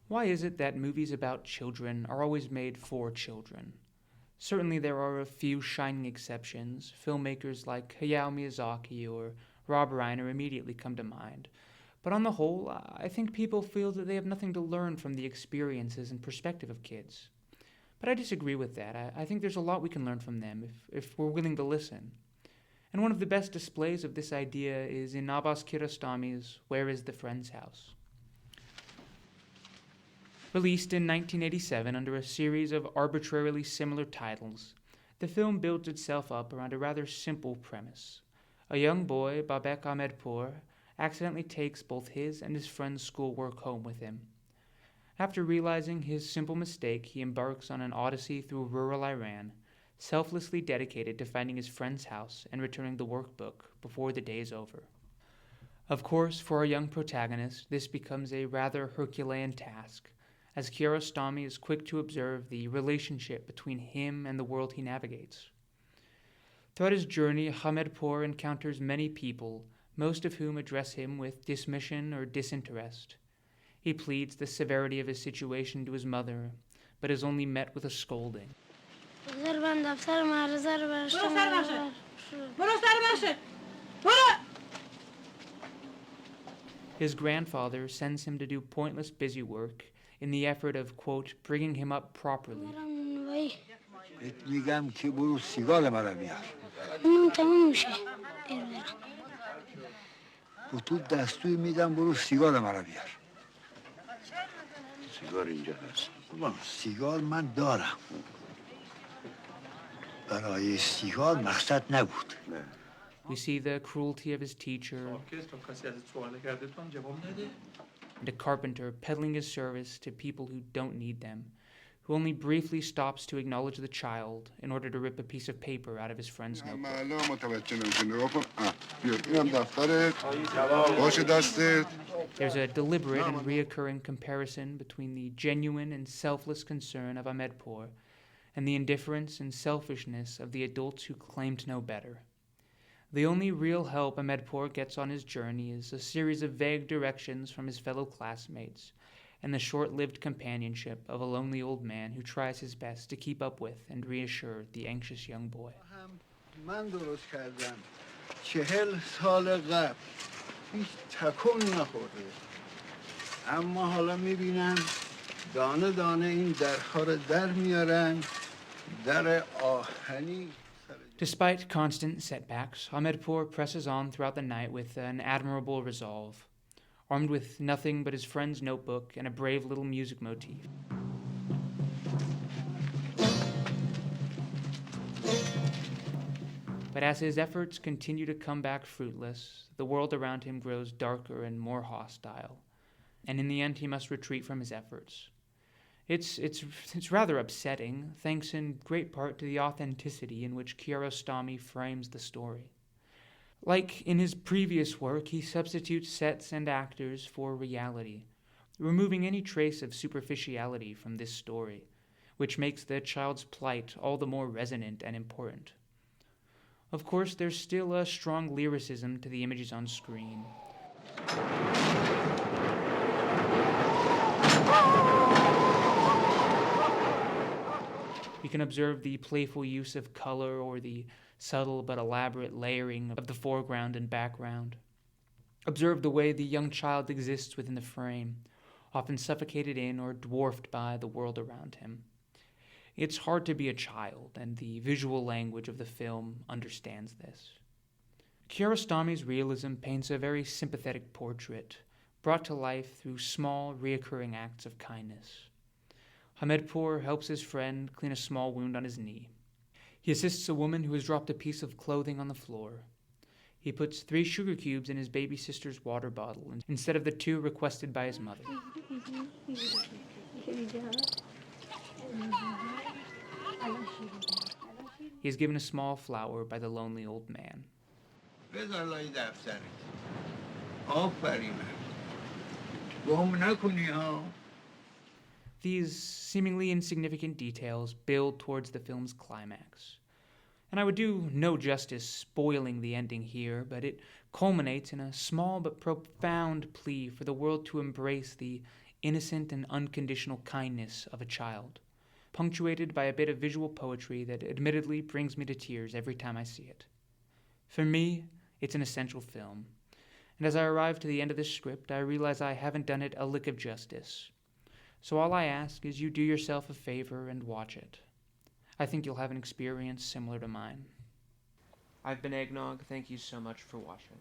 Why is it that movies about children are always made for children? Certainly there are a few shining exceptions. Filmmakers like Hayao Miyazaki or Rob Reiner immediately come to mind. But on the whole, I think people feel that they have nothing to learn from the experiences and perspective of kids. But I disagree with that. I think there's a lot we can learn from them if we're willing to listen. And one of the best displays of this idea is in Abbas Kiarostami's Where is the Friend's House? Released in 1987 under a series of arbitrarily similar titles, the film builds itself up around a rather simple premise. A young boy, Babek Ahmedpour, accidentally takes both his and his friend's schoolwork home with him. After realizing his simple mistake, he embarks on an odyssey through rural Iran, selflessly dedicated to finding his friend's house and returning the workbook before the day is over. Of course, for our young protagonist, this becomes a rather Herculean task, as Kiarostami is quick to observe the relationship between him and the world he navigates. Throughout his journey, Ahmedpour encounters many people, most of whom address him with dismission or disinterest. He pleads the severity of his situation to his mother, but is only met with a scolding. His grandfather sends him to do pointless busy work in the effort of, quote, bringing him up properly. میگم که برو سیگال مرا بیار. تموم میشه. و تو دستوی میدم برو سیگال مرا بیار. سیگار اینجا هست. سیگار من دارم. برای سیگار مقصد نبود. We see the cruelty of his teacher and a carpenter peddling his service to people who don't need them, who only briefly stops to acknowledge the child in order to rip a piece of paper out of his friend's notebook. There's a deliberate and reoccurring comparison between the genuine and selfless concern of Ahmedpour and the indifference and selfishness of the adults who claim to know better. The only real help Ahmedpour gets on his journey is a series of vague directions from his fellow classmates and the short-lived companionship of a lonely old man who tries his best to keep up with and reassure the anxious young boy. من درست کردم 40 سال قبل هیچ تکون نخورده اما حالا میبینم دانه دانه این درها رو در میارن در آهنی. Despite constant setbacks, Ahmedpour presses on throughout the night with an admirable resolve, armed with nothing but his friend's notebook and a brave little music motif. But as his efforts continue to come back fruitless, the world around him grows darker and more hostile, and in the end he must retreat from his efforts. It's rather upsetting, thanks in great part to the authenticity in which Kiarostami frames the story. Like in his previous work, he substitutes sets and actors for reality, removing any trace of superficiality from this story, which makes the child's plight all the more resonant and important. Of course, there's still a strong lyricism to the images on screen. You can observe the playful use of color or the subtle but elaborate layering of the foreground and background. Observe the way the young child exists within the frame, often suffocated in or dwarfed by the world around him. It's hard to be a child, and the visual language of the film understands this. Kiarostami's realism paints a very sympathetic portrait, brought to life through small, reoccurring acts of kindness. Ahmedpour helps his friend clean a small wound on his knee. He assists a woman who has dropped a piece of clothing on the floor. He puts 3 sugar cubes in his baby sister's water bottle instead of the 2 requested by his mother. He is given a small flower by the lonely old man. These seemingly insignificant details build towards the film's climax. And I would do no justice spoiling the ending here, but it culminates in a small but profound plea for the world to embrace the innocent and unconditional kindness of a child, punctuated by a bit of visual poetry that admittedly brings me to tears every time I see it. For me, it's an essential film, and as I arrive to the end of this script, I realize I haven't done it a lick of justice. So all I ask is you do yourself a favor and watch it. I think you'll have an experience similar to mine. I've been Eggnog. Thank you so much for watching.